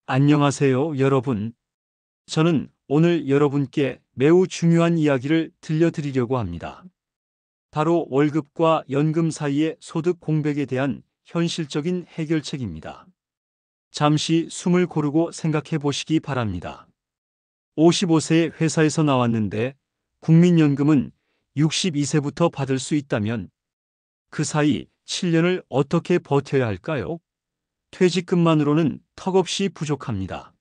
안녕하세요, 여러분. 저는 오늘 여러분께 매우 중요한 이야기를 들려드리려고 합니다. 바로 월급과 연금 사이의 소득 공백에 대한 현실적인 해결책입니다. 잠시 숨을 고르고 생각해 보시기 바랍니다. 55세에 회사에서 나왔는데 국민연금은 62세부터 받을 수 있다면 그 사이 7년을 어떻게 버텨야 할까요? 퇴직금만으로는 턱없이 부족합니다.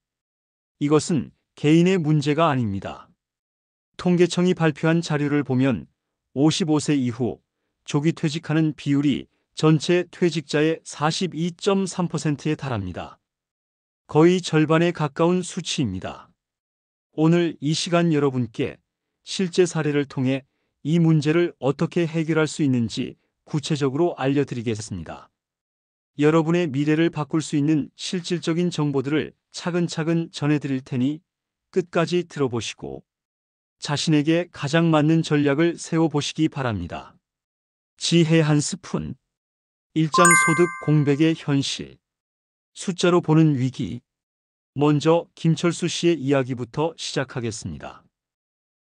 이것은 개인의 문제가 아닙니다. 통계청이 발표한 자료를 보면 55세 이후 조기 퇴직하는 비율이 전체 퇴직자의 42.3%에 달합니다. 거의 절반에 가까운 수치입니다. 오늘 이 시간 여러분께 실제 사례를 통해 이 문제를 어떻게 해결할 수 있는지 구체적으로 알려드리겠습니다. 여러분의 미래를 바꿀 수 있는 실질적인 정보들을 차근차근 전해드릴 테니 끝까지 들어보시고 자신에게 가장 맞는 전략을 세워보시기 바랍니다. 지혜 한 스푼. 일장 소득 공백의 현실. 숫자로 보는 위기. 먼저 김철수 씨의 이야기부터 시작하겠습니다.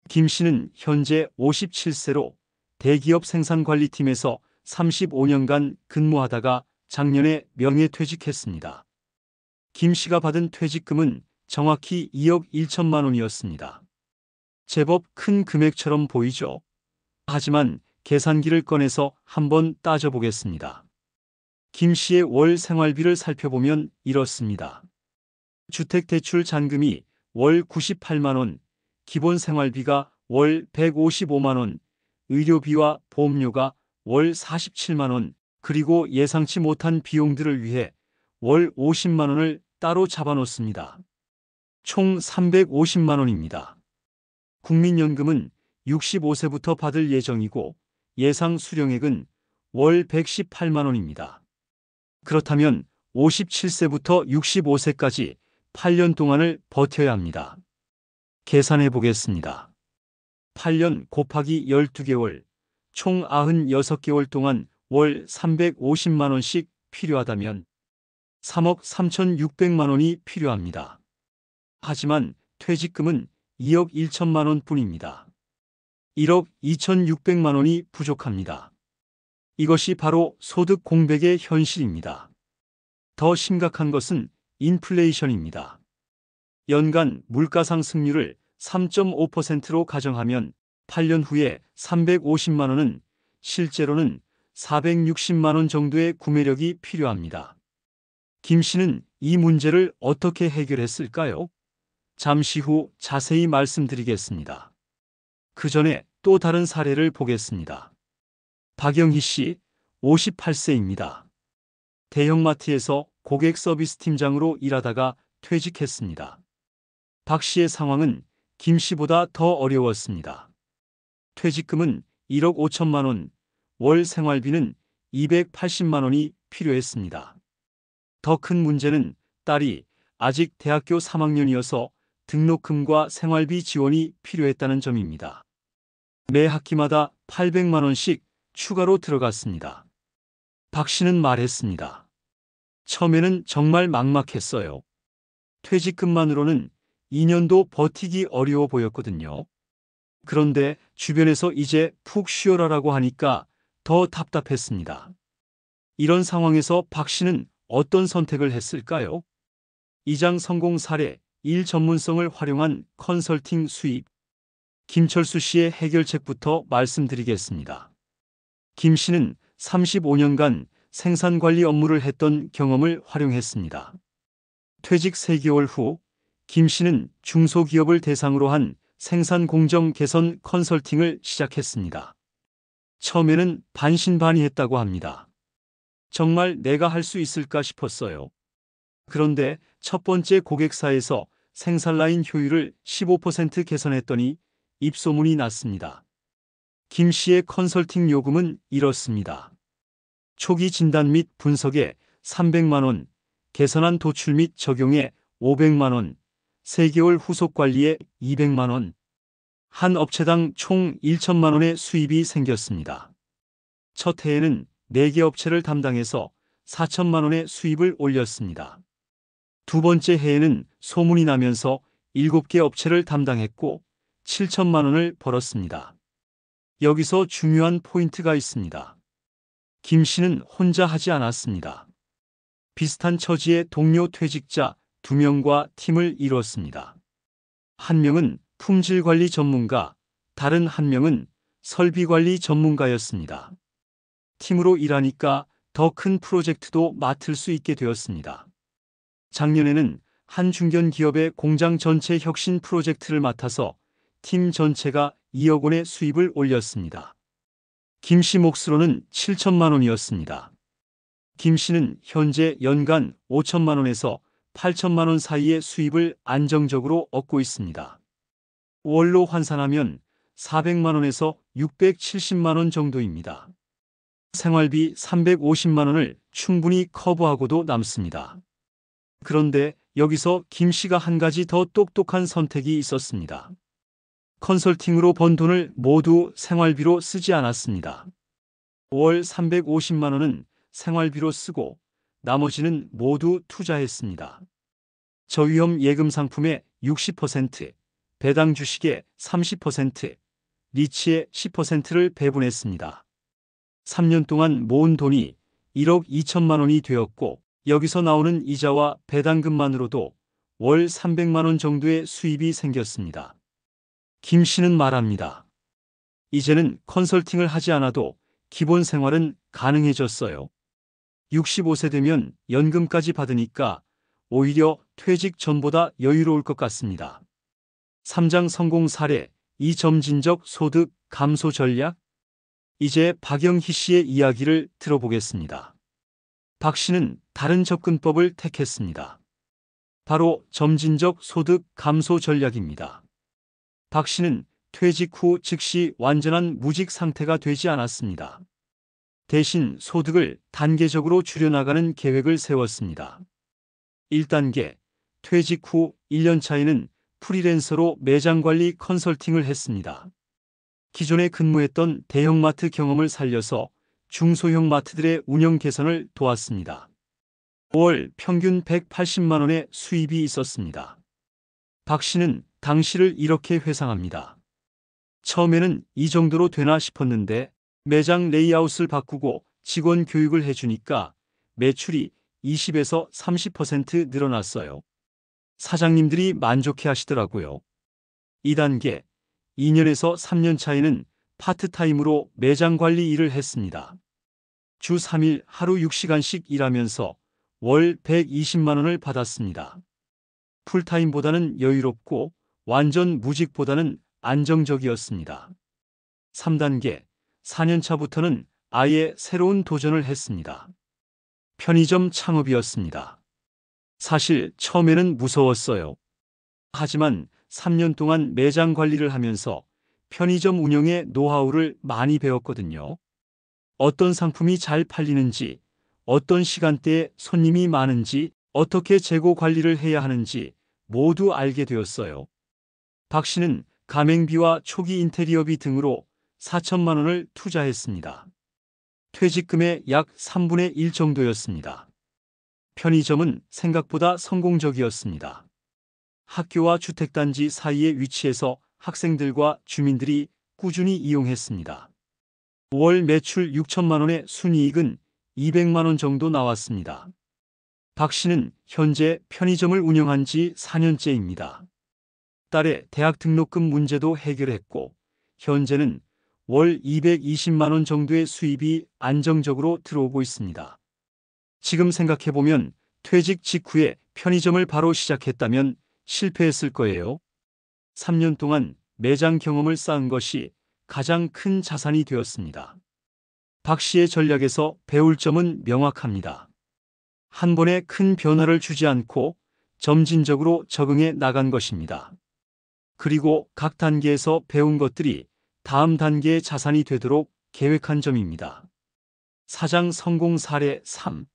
김 씨는 현재 57세로 대기업 생산관리팀에서 35년간 근무하다가 작년에 명예퇴직했습니다. 김 씨가 받은 퇴직금은 정확히 2억 1천만 원이었습니다. 제법 큰 금액처럼 보이죠? 하지만 계산기를 꺼내서 한번 따져보겠습니다. 김 씨의 월 생활비를 살펴보면 이렇습니다. 주택대출 잔금이 월 98만 원, 기본 생활비가 월 155만 원, 의료비와 보험료가 월 47만 원, 그리고 예상치 못한 비용들을 위해 월 50만 원을 따로 잡아놓습니다. 총 350만 원입니다. 국민연금은 65세부터 받을 예정이고 예상 수령액은 월 118만 원입니다. 그렇다면 57세부터 65세까지 8년 동안을 버텨야 합니다. 계산해 보겠습니다. 8년 곱하기 12개월, 총 96개월 동안 월 350만 원씩 필요하다면 3억 3,600만 원이 필요합니다. 하지만 퇴직금은 2억 1천만 원 뿐입니다. 1억 2,600만 원이 부족합니다. 이것이 바로 소득 공백의 현실입니다. 더 심각한 것은 인플레이션입니다. 연간 물가 상승률을 3.5%로 가정하면 8년 후에 350만 원은 실제로는 460만 원 정도의 구매력이 필요합니다. 김 씨는 이 문제를 어떻게 해결했을까요? 잠시 후 자세히 말씀드리겠습니다. 그 전에 또 다른 사례를 보겠습니다. 박영희 씨, 58세입니다. 대형마트에서 고객 서비스 팀장으로 일하다가 퇴직했습니다. 박 씨의 상황은 김 씨보다 더 어려웠습니다. 퇴직금은 1억 5천만 원, 월 생활비는 280만 원이 필요했습니다. 더 큰 문제는 딸이 아직 대학교 3학년이어서 등록금과 생활비 지원이 필요했다는 점입니다. 매 학기마다 800만 원씩 추가로 들어갔습니다. 박 씨는 말했습니다. 처음에는 정말 막막했어요. 퇴직금만으로는 2년도 버티기 어려워 보였거든요. 그런데 주변에서 이제 푹 쉬어라라고 하니까 더 답답했습니다. 이런 상황에서 박 씨는 어떤 선택을 했을까요? 이장 성공 사례, 일 전문성을 활용한 컨설팅 수입. 김철수 씨의 해결책부터 말씀드리겠습니다. 김 씨는 35년간 생산관리 업무를 했던 경험을 활용했습니다. 퇴직 3개월 후 김 씨는 중소기업을 대상으로 한 생산 공정 개선 컨설팅을 시작했습니다. 처음에는 반신반의했다고 합니다. 정말 내가 할 수 있을까 싶었어요. 그런데 첫 번째 고객사에서 생산 라인 효율을 15% 개선했더니 입소문이 났습니다. 김 씨의 컨설팅 요금은 이렇습니다. 초기 진단 및 분석에 300만 원, 개선안 도출 및 적용에 500만 원, 3개월 후속 관리에 200만 원, 한 업체당 총 1천만 원의 수입이 생겼습니다. 첫 해에는 4개 업체를 담당해서 4천만 원의 수입을 올렸습니다. 두 번째 해에는 소문이 나면서 7개 업체를 담당했고 7천만 원을 벌었습니다. 여기서 중요한 포인트가 있습니다. 김 씨는 혼자 하지 않았습니다. 비슷한 처지의 동료 퇴직자 2명과 팀을 이뤘습니다. 한 명은 품질관리 전문가, 다른 한 명은 설비관리 전문가였습니다. 팀으로 일하니까 더 큰 프로젝트도 맡을 수 있게 되었습니다. 작년에는 한 중견기업의 공장 전체 혁신 프로젝트를 맡아서 팀 전체가 2억 원의 수입을 올렸습니다. 김 씨 몫으로는 7천만 원이었습니다. 김 씨는 현재 연간 5천만 원에서 8천만 원 사이의 수입을 안정적으로 얻고 있습니다. 월로 환산하면 400만 원에서 670만 원 정도입니다. 생활비 350만 원을 충분히 커버하고도 남습니다. 그런데 여기서 김 씨가 한 가지 더 똑똑한 선택이 있었습니다. 컨설팅으로 번 돈을 모두 생활비로 쓰지 않았습니다. 월 350만 원은 생활비로 쓰고 나머지는 모두 투자했습니다. 저위험 예금 상품의 60%, 배당 주식의 30%, 리츠의 10%를 배분했습니다. 3년 동안 모은 돈이 1억 2천만 원이 되었고 여기서 나오는 이자와 배당금만으로도 월 300만 원 정도의 수입이 생겼습니다. 김 씨는 말합니다. 이제는 컨설팅을 하지 않아도 기본 생활은 가능해졌어요. 65세 되면 연금까지 받으니까 오히려 퇴직 전보다 여유로울 것 같습니다. 3장 성공 사례, 이점진적 소득 감소 전략. 이제 박영희 씨의 이야기를 들어보겠습니다. 박 씨는 다른 접근법을 택했습니다. 바로 점진적 소득 감소 전략입니다. 박 씨는 퇴직 후 즉시 완전한 무직 상태가 되지 않았습니다. 대신 소득을 단계적으로 줄여나가는 계획을 세웠습니다. 1단계, 퇴직 후 1년 차에는 프리랜서로 매장관리 컨설팅을 했습니다. 기존에 근무했던 대형마트 경험을 살려서 중소형 마트들의 운영 개선을 도왔습니다. 월 평균 180만 원의 수입이 있었습니다. 박 씨는 당시를 이렇게 회상합니다. 처음에는 이 정도로 되나 싶었는데 매장 레이아웃을 바꾸고 직원 교육을 해주니까 매출이 20에서 30% 늘어났어요. 사장님들이 만족해 하시더라고요. 2단계, 2년에서 3년 차에는 파트타임으로 매장 관리 일을 했습니다. 주 3일 하루 6시간씩 일하면서 월 120만 원을 받았습니다. 풀타임보다는 여유롭고 완전 무직보다는 안정적이었습니다. 3단계, 4년 차부터는 아예 새로운 도전을 했습니다. 편의점 창업이었습니다. 사실 처음에는 무서웠어요. 하지만 3년 동안 매장 관리를 하면서 편의점 운영의 노하우를 많이 배웠거든요. 어떤 상품이 잘 팔리는지, 어떤 시간대에 손님이 많은지, 어떻게 재고 관리를 해야 하는지 모두 알게 되었어요. 박 씨는 가맹비와 초기 인테리어비 등으로 4천만 원을 투자했습니다. 퇴직금의 약 3분의 1 정도였습니다. 편의점은 생각보다 성공적이었습니다. 학교와 주택단지 사이에 위치해서 학생들과 주민들이 꾸준히 이용했습니다. 월 매출 6천만 원의 순이익은 200만 원 정도 나왔습니다. 박 씨는 현재 편의점을 운영한 지 4년째입니다. 딸의 대학 등록금 문제도 해결했고 현재는 월 220만 원 정도의 수입이 안정적으로 들어오고 있습니다. 지금 생각해보면 퇴직 직후에 편의점을 바로 시작했다면 실패했을 거예요. 3년 동안 매장 경험을 쌓은 것이 가장 큰 자산이 되었습니다. 박 씨의 전략에서 배울 점은 명확합니다. 한 번에 큰 변화를 주지 않고 점진적으로 적응해 나간 것입니다. 그리고 각 단계에서 배운 것들이 다음 단계의 자산이 되도록 계획한 점입니다. 사장 성공 사례 3.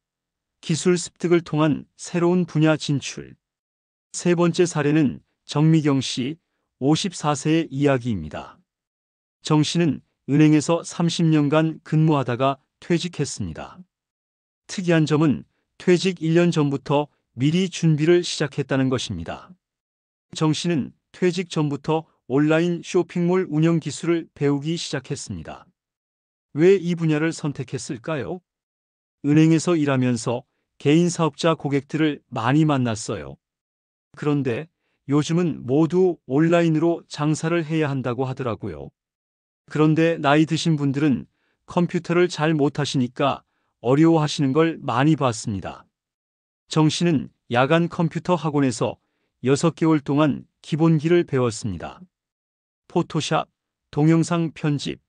기술 습득을 통한 새로운 분야 진출. 세 번째 사례는 정미경 씨 54세의 이야기입니다. 정 씨는 은행에서 30년간 근무하다가 퇴직했습니다. 특이한 점은 퇴직 1년 전부터 미리 준비를 시작했다는 것입니다. 정 씨는 퇴직 전부터 온라인 쇼핑몰 운영 기술을 배우기 시작했습니다. 왜 이 분야를 선택했을까요? 은행에서 일하면서 개인 사업자 고객들을 많이 만났어요. 그런데 요즘은 모두 온라인으로 장사를 해야 한다고 하더라고요. 그런데 나이 드신 분들은 컴퓨터를 잘 못하시니까 어려워하시는 걸 많이 봤습니다. 정 씨는 야간 컴퓨터 학원에서 6개월 동안 기본기를 배웠습니다. 포토샵, 동영상 편집,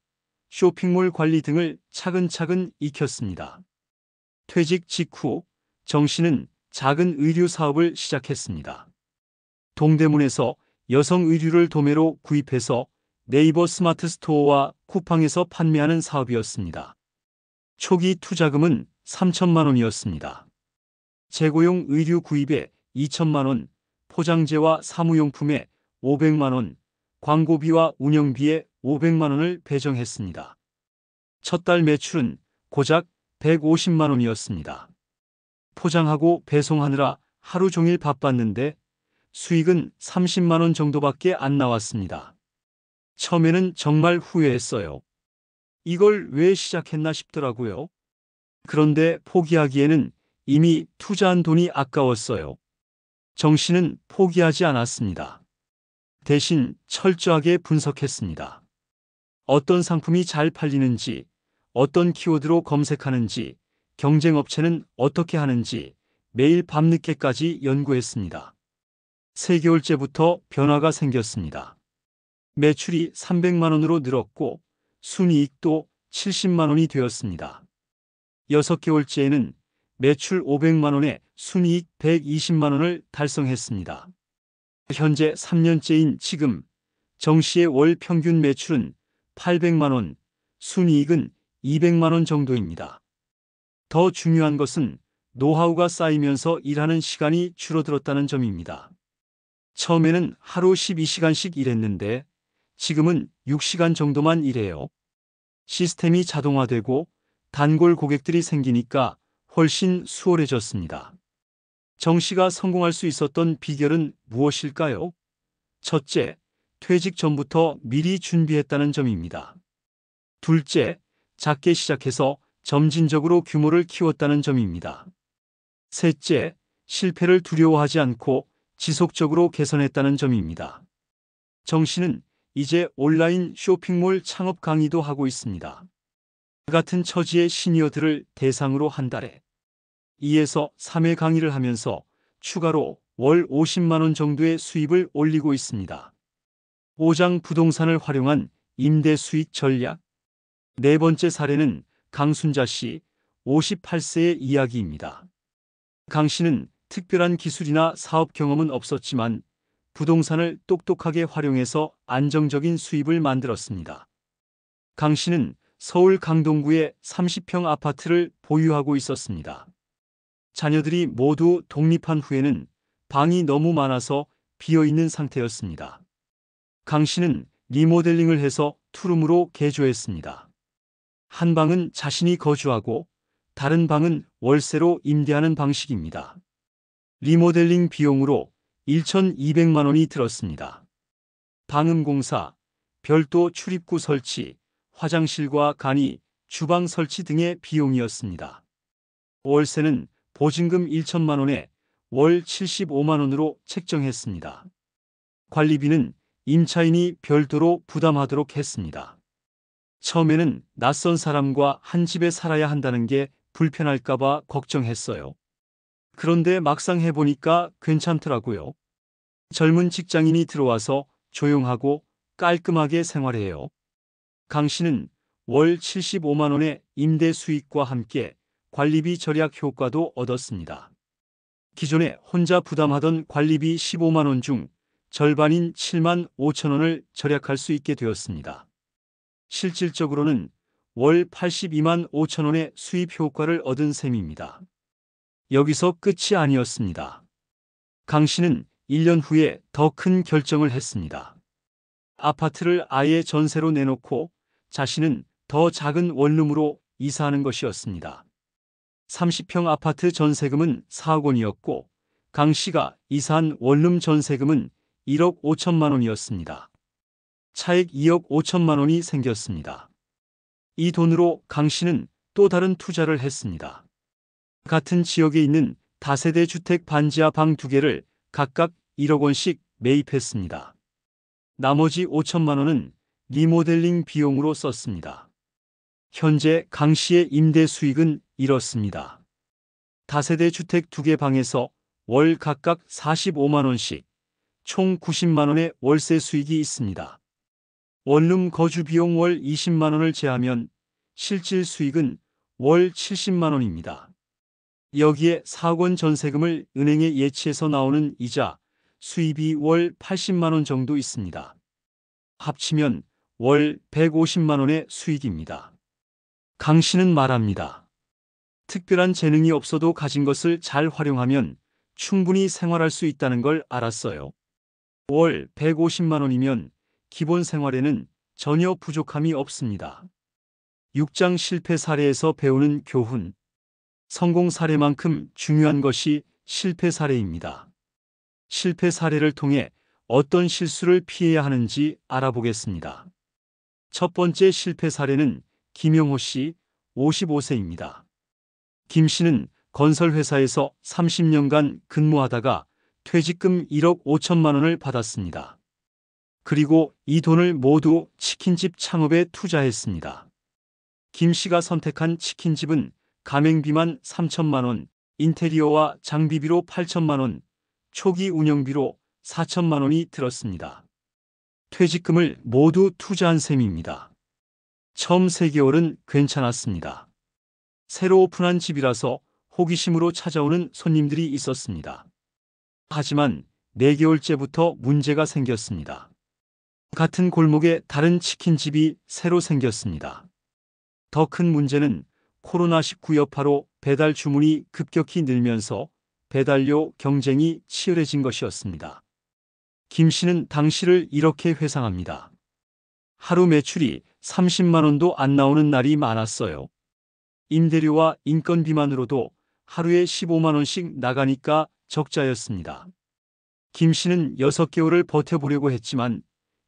쇼핑몰 관리 등을 차근차근 익혔습니다. 퇴직 직후 정 씨는 작은 의류 사업을 시작했습니다. 동대문에서 여성 의류를 도매로 구입해서 네이버 스마트 스토어와 쿠팡에서 판매하는 사업이었습니다. 초기 투자금은 3천만 원이었습니다. 재고용 의류 구입에 2천만 원, 포장재와 사무용품에 500만 원, 광고비와 운영비에 500만 원을 배정했습니다. 첫 달 매출은 고작 150만 원이었습니다. 포장하고 배송하느라 하루 종일 바빴는데 수익은 30만 원 정도밖에 안 나왔습니다. 처음에는 정말 후회했어요. 이걸 왜 시작했나 싶더라고요. 그런데 포기하기에는 이미 투자한 돈이 아까웠어요. 정 씨는 포기하지 않았습니다. 대신 철저하게 분석했습니다. 어떤 상품이 잘 팔리는지, 어떤 키워드로 검색하는지, 경쟁업체는 어떻게 하는지 매일 밤늦게까지 연구했습니다. 3개월째부터 변화가 생겼습니다. 매출이 300만 원으로 늘었고 순이익도 70만 원이 되었습니다. 6개월째에는 매출 500만 원에 순이익 120만 원을 달성했습니다. 현재 3년째인 지금 정 씨의 월 평균 매출은 800만 원, 순이익은 200만 원 정도입니다. 더 중요한 것은 노하우가 쌓이면서 일하는 시간이 줄어들었다는 점입니다. 처음에는 하루 12시간씩 일했는데 지금은 6시간 정도만 일해요. 시스템이 자동화되고 단골 고객들이 생기니까 훨씬 수월해졌습니다. 정 씨가 성공할 수 있었던 비결은 무엇일까요? 첫째, 퇴직 전부터 미리 준비했다는 점입니다. 둘째, 작게 시작해서 점진적으로 규모를 키웠다는 점입니다. 셋째, 실패를 두려워하지 않고 지속적으로 개선했다는 점입니다. 정 씨는 이제 온라인 쇼핑몰 창업 강의도 하고 있습니다. 같은 처지의 시니어들을 대상으로 한 달에 2에서 3회 강의를 하면서 추가로 월 50만 원 정도의 수입을 올리고 있습니다. 5장 부동산을 활용한 임대 수익 전략. 네 번째 사례는 강순자 씨 58세의 이야기입니다. 강 씨는 특별한 기술이나 사업 경험은 없었지만 부동산을 똑똑하게 활용해서 안정적인 수입을 만들었습니다. 강 씨는 서울 강동구에 30평 아파트를 보유하고 있었습니다. 자녀들이 모두 독립한 후에는 방이 너무 많아서 비어있는 상태였습니다. 강 씨는 리모델링을 해서 투룸으로 개조했습니다. 한 방은 자신이 거주하고 다른 방은 월세로 임대하는 방식입니다. 리모델링 비용으로 1,200만 원이 들었습니다. 방음공사, 별도 출입구 설치, 화장실과 간이, 주방 설치 등의 비용이었습니다. 월세는 보증금 1천만 원에 월 75만 원으로 책정했습니다. 관리비는 임차인이 별도로 부담하도록 했습니다. 처음에는 낯선 사람과 한 집에 살아야 한다는 게 불편할까봐 걱정했어요. 그런데 막상 해보니까 괜찮더라고요. 젊은 직장인이 들어와서 조용하고 깔끔하게 생활해요. 강 씨는 월 75만 원의 임대 수익과 함께 관리비 절약 효과도 얻었습니다. 기존에 혼자 부담하던 관리비 15만 원 중 절반인 7만 5천 원을 절약할 수 있게 되었습니다. 실질적으로는 월 82만 5천 원의 수입 효과를 얻은 셈입니다. 여기서 끝이 아니었습니다. 강 씨는 1년 후에 더 큰 결정을 했습니다. 아파트를 아예 전세로 내놓고 자신은 더 작은 원룸으로 이사하는 것이었습니다. 30평 아파트 전세금은 4억 원이었고 강 씨가 이사한 원룸 전세금은 1억 5천만 원이었습니다. 차액 2억 5천만 원이 생겼습니다. 이 돈으로 강 씨는 또 다른 투자를 했습니다. 같은 지역에 있는 다세대 주택 반지하 방 2개를 각각 1억 원씩 매입했습니다. 나머지 5천만 원은 리모델링 비용으로 썼습니다. 현재 강 씨의 임대 수익은 이렇습니다. 다세대 주택 2개 방에서 월 각각 45만 원씩 총 90만 원의 월세 수익이 있습니다. 원룸 거주 비용 월 20만 원을 제하면 실질 수익은 월 70만 원입니다. 여기에 4억 원 전세금을 은행에 예치해서 나오는 이자, 수입이 월 80만 원 정도 있습니다. 합치면 월 150만 원의 수익입니다. 강 씨는 말합니다. 특별한 재능이 없어도 가진 것을 잘 활용하면 충분히 생활할 수 있다는 걸 알았어요. 월 150만 원이면 기본 생활에는 전혀 부족함이 없습니다. 6장 실패 사례에서 배우는 교훈. 성공 사례만큼 중요한 것이 실패 사례입니다. 실패 사례를 통해 어떤 실수를 피해야 하는지 알아보겠습니다. 첫 번째 실패 사례는 김영호 씨, 55세입니다. 김 씨는 건설회사에서 30년간 근무하다가 퇴직금 1억 5천만 원을 받았습니다. 그리고 이 돈을 모두 치킨집 창업에 투자했습니다. 김 씨가 선택한 치킨집은 가맹비만 3천만 원, 인테리어와 장비비로 8천만 원, 초기 운영비로 4천만 원이 들었습니다. 퇴직금을 모두 투자한 셈입니다. 처음 3개월은 괜찮았습니다. 새로 오픈한 집이라서 호기심으로 찾아오는 손님들이 있었습니다. 하지만 4개월째부터 문제가 생겼습니다. 같은 골목에 다른 치킨집이 새로 생겼습니다. 더 큰 문제는 코로나19 여파로 배달 주문이 급격히 늘면서 배달료 경쟁이 치열해진 것이었습니다. 김 씨는 당시를 이렇게 회상합니다. 하루 매출이 30만 원도 안 나오는 날이 많았어요. 임대료와 인건비만으로도 하루에 15만 원씩 나가니까 적자였습니다. 김 씨는 6개월을 버텨보려고 했지만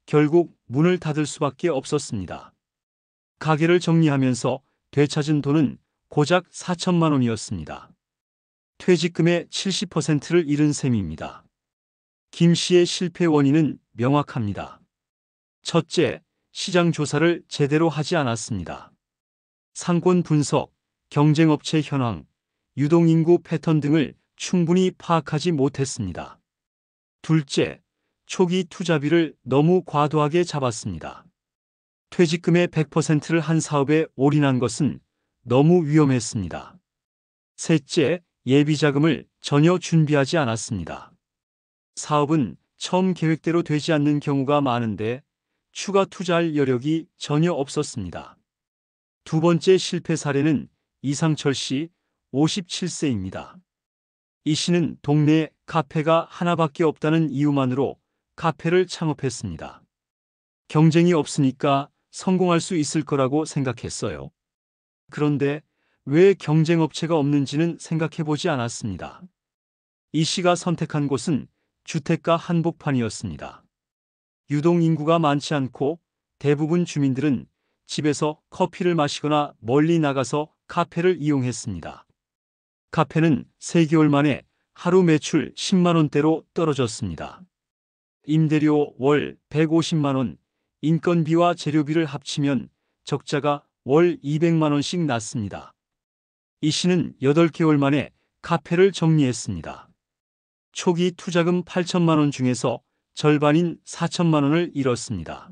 결국 문을 닫을 수밖에 없었습니다. 가게를 정리하면서 되찾은 돈은 고작 4천만 원이었습니다. 퇴직금의 70%를 잃은 셈입니다. 김 씨의 실패 원인은 명확합니다. 첫째, 시장 조사를 제대로 하지 않았습니다. 상권 분석, 경쟁업체 현황, 유동인구 패턴 등을 충분히 파악하지 못했습니다. 둘째, 초기 투자비를 너무 과도하게 잡았습니다. 퇴직금의 100%를 한 사업에 올인한 것은 너무 위험했습니다. 셋째, 예비자금을 전혀 준비하지 않았습니다. 사업은 처음 계획대로 되지 않는 경우가 많은데 추가 투자할 여력이 전혀 없었습니다. 두 번째 실패 사례는 이상철 씨, 57세입니다. 이 씨는 동네에 카페가 하나밖에 없다는 이유만으로 카페를 창업했습니다. 경쟁이 없으니까 성공할 수 있을 거라고 생각했어요. 그런데 왜 경쟁업체가 없는지는 생각해보지 않았습니다. 이 씨가 선택한 곳은 주택가 한복판이었습니다. 유동인구가 많지 않고 대부분 주민들은 집에서 커피를 마시거나 멀리 나가서 카페를 이용했습니다. 카페는 3개월 만에 하루 매출 10만 원대로 떨어졌습니다. 임대료 월 150만 원, 인건비와 재료비를 합치면 적자가 월 200만 원씩 났습니다. 이 씨는 8개월 만에 카페를 정리했습니다. 초기 투자금 8천만 원 중에서 절반인 4천만 원을 잃었습니다.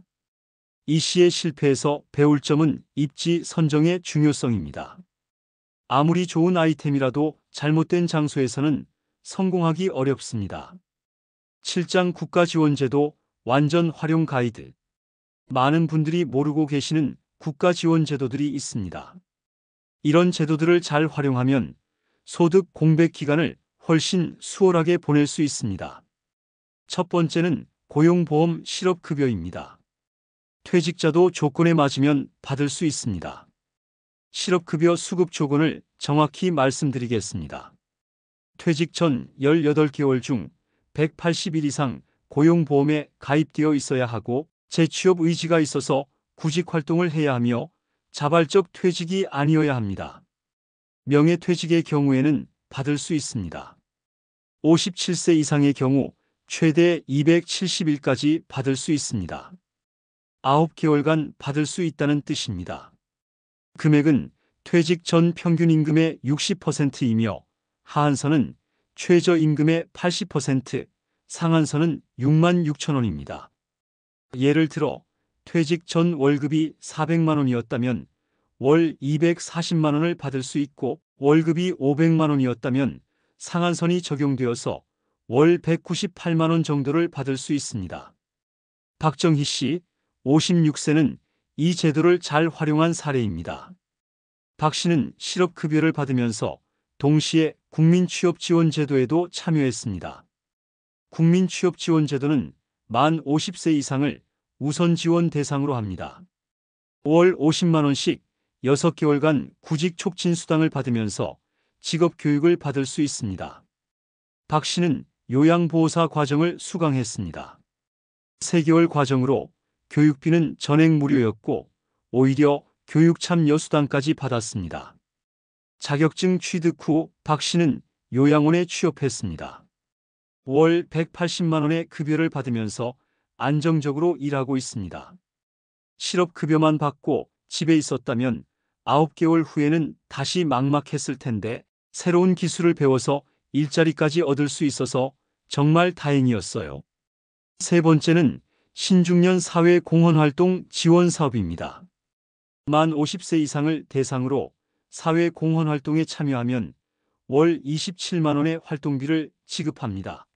이 씨의 실패에서 배울 점은 입지 선정의 중요성입니다. 아무리 좋은 아이템이라도 잘못된 장소에서는 성공하기 어렵습니다. 7장 국가지원제도 완전 활용 가이드. 많은 분들이 모르고 계시는 국가지원제도들이 있습니다. 이런 제도들을 잘 활용하면 소득 공백 기간을 훨씬 수월하게 보낼 수 있습니다. 첫 번째는 고용보험 실업급여입니다. 퇴직자도 조건에 맞으면 받을 수 있습니다. 실업급여 수급 조건을 정확히 말씀드리겠습니다. 퇴직 전 18개월 중 180일 이상 고용보험에 가입되어 있어야 하고 재취업 의지가 있어서 구직 활동을 해야 하며 자발적 퇴직이 아니어야 합니다. 명예퇴직의 경우에는 받을 수 있습니다. 57세 이상의 경우 최대 270일까지 받을 수 있습니다. 9개월간 받을 수 있다는 뜻입니다. 금액은 퇴직 전 평균 임금의 60%이며 하한선은 최저임금의 80%, 상한선은 6만 6천 원입니다. 예를 들어 퇴직 전 월급이 400만 원이었다면 월 240만 원을 받을 수 있고 월급이 500만 원이었다면 상한선이 적용되어서 월 198만 원 정도를 받을 수 있습니다. 박정희 씨, 56세는 이 제도를 잘 활용한 사례입니다. 박 씨는 실업급여를 받으면서 동시에 국민취업지원제도에도 참여했습니다. 국민취업지원제도는 만 50세 이상을 우선 지원 대상으로 합니다. 월 50만 원씩 6개월간 구직 촉진 수당을 받으면서 직업교육을 받을 수 있습니다. 박 씨는 요양보호사 과정을 수강했습니다. 3개월 과정으로 교육비는 전액 무료였고 오히려 교육 참여 수당까지 받았습니다. 자격증 취득 후 박 씨는 요양원에 취업했습니다. 월 180만 원의 급여를 받으면서 안정적으로 일하고 있습니다. 실업급여만 받고 집에 있었다면 9개월 후에는 다시 막막했을 텐데 새로운 기술을 배워서 일자리까지 얻을 수 있어서 정말 다행이었어요. 세 번째는 신중년 사회공헌활동 지원 사업입니다. 만 50세 이상을 대상으로 사회공헌활동에 참여하면 월 27만 원의 활동비를 지급합니다.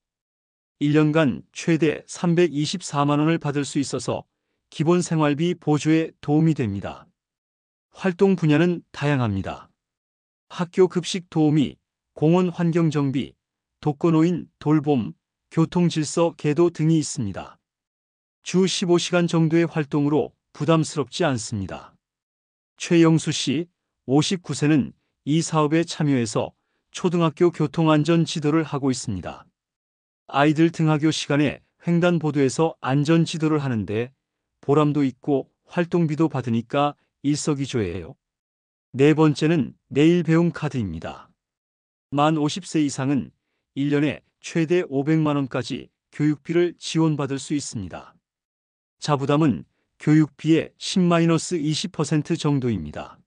1년간 최대 324만 원을 받을 수 있어서 기본 생활비 보조에 도움이 됩니다. 활동 분야는 다양합니다. 학교 급식 도우미, 공원 환경 정비, 독거노인 돌봄, 교통질서 계도 등이 있습니다. 주 15시간 정도의 활동으로 부담스럽지 않습니다. 최영수 씨, 59세는 이 사업에 참여해서 초등학교 교통안전 지도를 하고 있습니다. 아이들 등하교 시간에 횡단보도에서 안전지도를 하는데 보람도 있고 활동비도 받으니까 일석이조예요. 네 번째는 내일 배움 카드입니다. 만 50세 이상은 1년에 최대 500만 원까지 교육비를 지원받을 수 있습니다. 자부담은 교육비의 10-20% 정도입니다.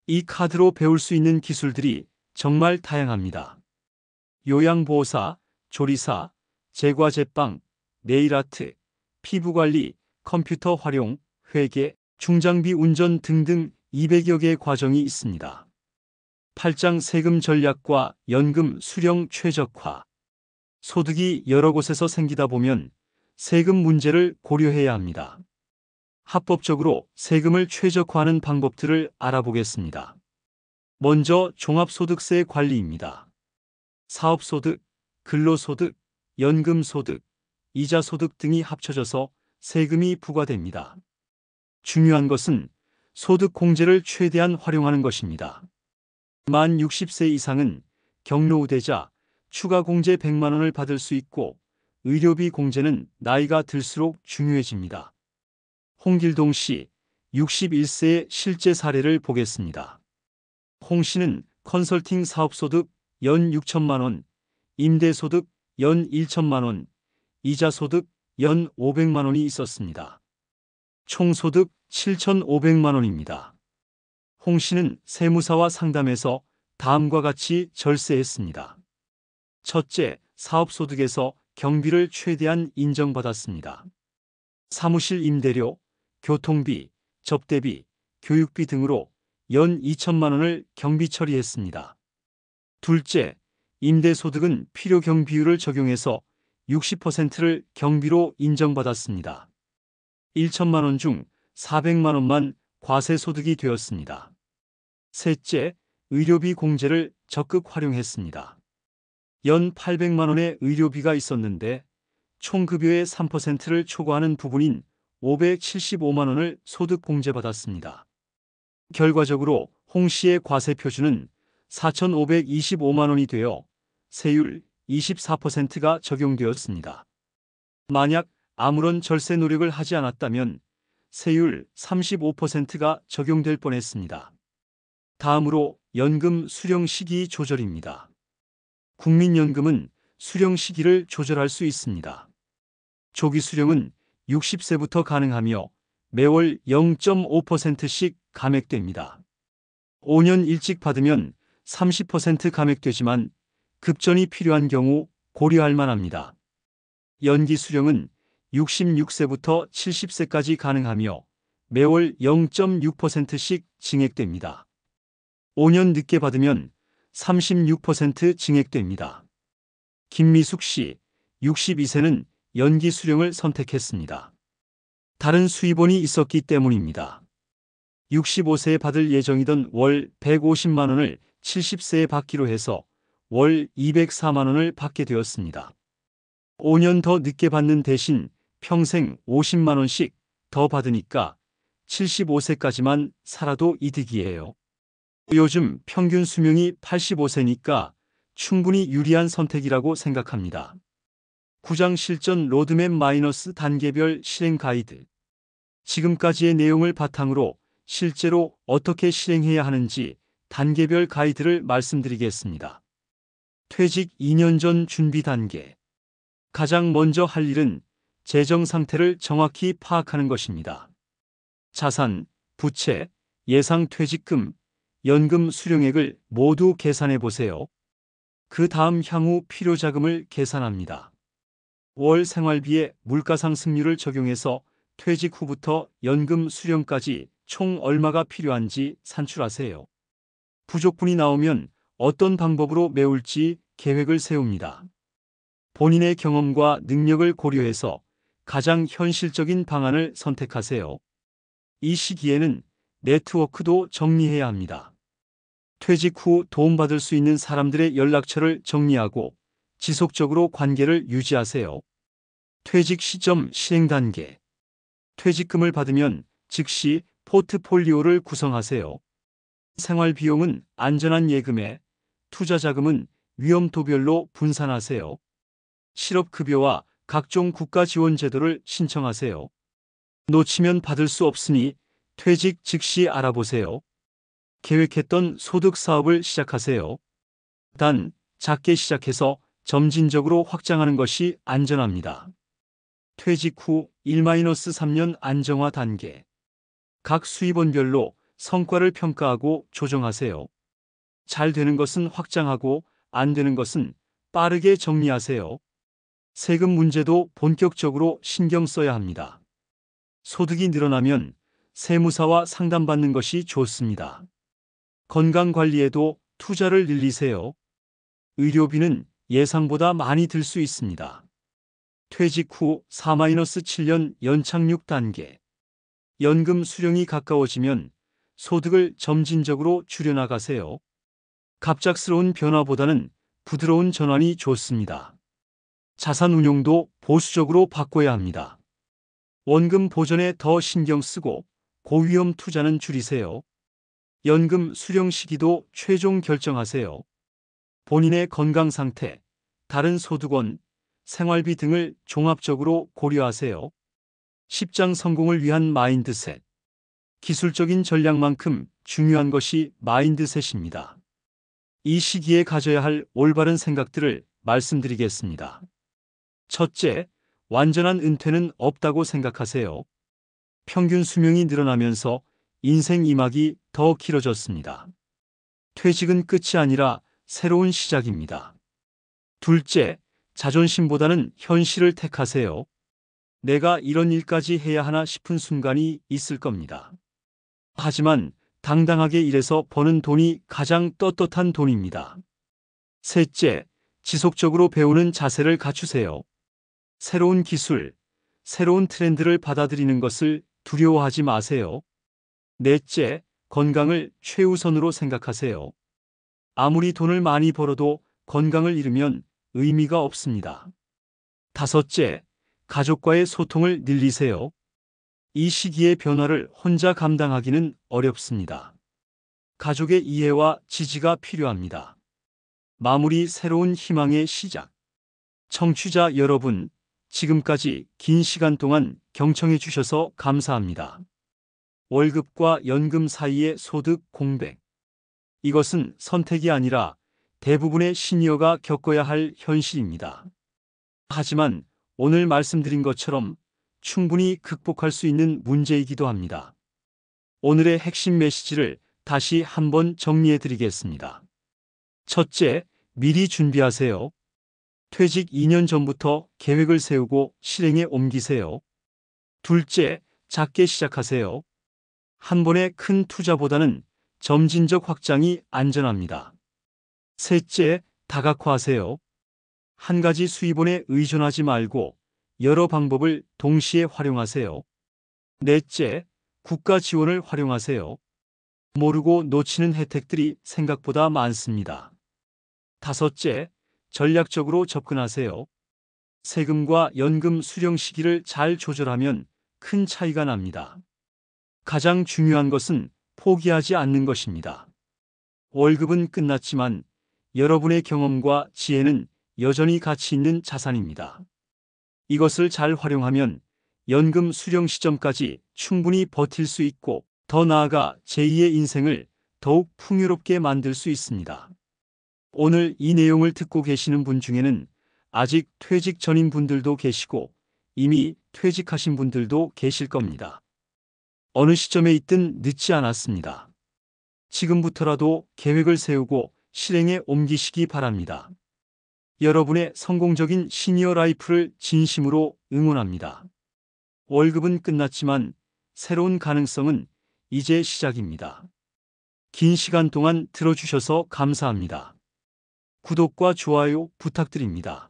이 카드로 배울 수 있는 기술들이 정말 다양합니다. 요양보호사, 조리사, 제과 제빵, 네일아트, 피부관리, 컴퓨터 활용, 회계, 중장비 운전 등등 200여 개의 과정이 있습니다. 8장 세금 전략과 연금 수령 최적화. 소득이 여러 곳에서 생기다 보면 세금 문제를 고려해야 합니다. 합법적으로 세금을 최적화하는 방법들을 알아보겠습니다. 먼저 종합소득세 관리입니다. 사업소득, 근로소득, 연금소득, 이자소득 등이 합쳐져서 세금이 부과됩니다. 중요한 것은 소득공제를 최대한 활용하는 것입니다. 만 60세 이상은 경로우대자, 추가공제 100만 원을 받을 수 있고 의료비 공제는 나이가 들수록 중요해집니다. 홍길동 씨, 61세의 실제 사례를 보겠습니다. 홍 씨는 컨설팅 사업소득 연 6천만 원, 임대소득 연 1천만 원, 이자소득 연 500만 원이 있었습니다. 총소득 7,500만 원입니다. 홍 씨는 세무사와 상담해서 다음과 같이 절세했습니다. 첫째, 사업소득에서 경비를 최대한 인정받았습니다. 사무실 임대료, 교통비, 접대비, 교육비 등으로 연 2천만 원을 경비 처리했습니다. 둘째, 임대소득은 필요경비율을 적용해서 60%를 경비로 인정받았습니다. 1천만 원 중 400만 원만 과세소득이 되었습니다. 셋째, 의료비 공제를 적극 활용했습니다. 연 800만 원의 의료비가 있었는데 총급여의 3%를 초과하는 부분인 575만 원을 소득 공제받았습니다. 결과적으로 홍 씨의 과세 표준은 4,525만 원이 되어 세율 24%가 적용되었습니다. 만약 아무런 절세 노력을 하지 않았다면 세율 35%가 적용될 뻔했습니다. 다음으로 연금 수령 시기 조절입니다. 국민연금은 수령 시기를 조절할 수 있습니다. 조기 수령은 60세부터 가능하며 매월 0.5%씩 감액됩니다. 5년 일찍 받으면 30% 감액되지만 급전이 필요한 경우 고려할 만합니다. 연기 수령은 66세부터 70세까지 가능하며 매월 0.6%씩 증액됩니다. 5년 늦게 받으면 36% 증액됩니다. 김미숙 씨, 62세는 연기 수령을 선택했습니다. 다른 수입원이 있었기 때문입니다. 65세에 받을 예정이던 월 150만 원을 70세에 받기로 해서 월 204만 원을 받게 되었습니다. 5년 더 늦게 받는 대신 평생 50만 원씩 더 받으니까 75세까지만 살아도 이득이에요. 요즘 평균 수명이 85세니까 충분히 유리한 선택이라고 생각합니다. 구장 실전 로드맵 마이너스 단계별 실행 가이드. 지금까지의 내용을 바탕으로 실제로 어떻게 실행해야 하는지 단계별 가이드를 말씀드리겠습니다. 퇴직 2년 전 준비 단계. 가장 먼저 할 일은 재정 상태를 정확히 파악하는 것입니다. 자산, 부채, 예상 퇴직금, 연금 수령액을 모두 계산해 보세요. 그 다음 향후 필요자금을 계산합니다. 월 생활비에 물가상승률을 적용해서 퇴직 후부터 연금 수령까지 총 얼마가 필요한지 산출하세요. 부족분이 나오면 어떤 방법으로 메울지 계획을 세웁니다. 본인의 경험과 능력을 고려해서 가장 현실적인 방안을 선택하세요. 이 시기에는 네트워크도 정리해야 합니다. 퇴직 후 도움받을 수 있는 사람들의 연락처를 정리하고 지속적으로 관계를 유지하세요. 퇴직 시점 실행 단계. 퇴직금을 받으면 즉시 포트폴리오를 구성하세요. 생활비용은 안전한 예금에, 투자자금은 위험도별로 분산하세요. 실업급여와 각종 국가지원제도를 신청하세요. 놓치면 받을 수 없으니 퇴직 즉시 알아보세요. 계획했던 소득 사업을 시작하세요. 단, 작게 시작해서 점진적으로 확장하는 것이 안전합니다. 퇴직 후 1-3년 안정화 단계. 각 수입원별로 성과를 평가하고 조정하세요. 잘 되는 것은 확장하고 안 되는 것은 빠르게 정리하세요. 세금 문제도 본격적으로 신경 써야 합니다. 소득이 늘어나면 세무사와 상담받는 것이 좋습니다. 건강관리에도 투자를 늘리세요. 의료비는 예상보다 많이 들 수 있습니다. 퇴직 후 4-7년 연착륙 단계. 연금 수령이 가까워지면 소득을 점진적으로 줄여나가세요. 갑작스러운 변화보다는 부드러운 전환이 좋습니다. 자산 운용도 보수적으로 바꿔야 합니다. 원금 보전에 더 신경 쓰고 고위험 투자는 줄이세요. 연금 수령 시기도 최종 결정하세요. 본인의 건강 상태, 다른 소득원, 생활비 등을 종합적으로 고려하세요. 십장 성공을 위한 마인드셋. 기술적인 전략만큼 중요한 것이 마인드셋입니다. 이 시기에 가져야 할 올바른 생각들을 말씀드리겠습니다. 첫째, 완전한 은퇴는 없다고 생각하세요. 평균 수명이 늘어나면서 인생 이막이 더 길어졌습니다. 퇴직은 끝이 아니라 새로운 시작입니다. 둘째, 자존심보다는 현실을 택하세요. 내가 이런 일까지 해야 하나 싶은 순간이 있을 겁니다. 하지만 당당하게 일해서 버는 돈이 가장 떳떳한 돈입니다. 셋째, 지속적으로 배우는 자세를 갖추세요. 새로운 기술, 새로운 트렌드를 받아들이는 것을 두려워하지 마세요. 넷째, 건강을 최우선으로 생각하세요. 아무리 돈을 많이 벌어도 건강을 잃으면 의미가 없습니다. 다섯째, 가족과의 소통을 늘리세요. 이 시기의 변화를 혼자 감당하기는 어렵습니다. 가족의 이해와 지지가 필요합니다. 마무리 새로운 희망의 시작. 청취자 여러분, 지금까지 긴 시간 동안 경청해 주셔서 감사합니다. 월급과 연금 사이의 소득 공백. 이것은 선택이 아니라 대부분의 시니어가 겪어야 할 현실입니다. 하지만 오늘 말씀드린 것처럼 충분히 극복할 수 있는 문제이기도 합니다. 오늘의 핵심 메시지를 다시 한번 정리해 드리겠습니다. 첫째, 미리 준비하세요. 퇴직 2년 전부터 계획을 세우고 실행에 옮기세요. 둘째, 작게 시작하세요. 한 번의 큰 투자보다는 점진적 확장이 안전합니다. 셋째, 다각화하세요. 한 가지 수입원에 의존하지 말고 여러 방법을 동시에 활용하세요. 넷째, 국가 지원을 활용하세요. 모르고 놓치는 혜택들이 생각보다 많습니다. 다섯째, 전략적으로 접근하세요. 세금과 연금 수령 시기를 잘 조절하면 큰 차이가 납니다. 가장 중요한 것은 포기하지 않는 것입니다. 월급은 끝났지만 여러분의 경험과 지혜는 여전히 가치 있는 자산입니다. 이것을 잘 활용하면 연금 수령 시점까지 충분히 버틸 수 있고 더 나아가 제2의 인생을 더욱 풍요롭게 만들 수 있습니다. 오늘 이 내용을 듣고 계시는 분 중에는 아직 퇴직 전인 분들도 계시고 이미 퇴직하신 분들도 계실 겁니다. 어느 시점에 있든 늦지 않았습니다. 지금부터라도 계획을 세우고 실행에 옮기시기 바랍니다. 여러분의 성공적인 시니어 라이프를 진심으로 응원합니다. 월급은 끝났지만 새로운 가능성은 이제 시작입니다. 긴 시간 동안 들어주셔서 감사합니다. 구독과 좋아요 부탁드립니다.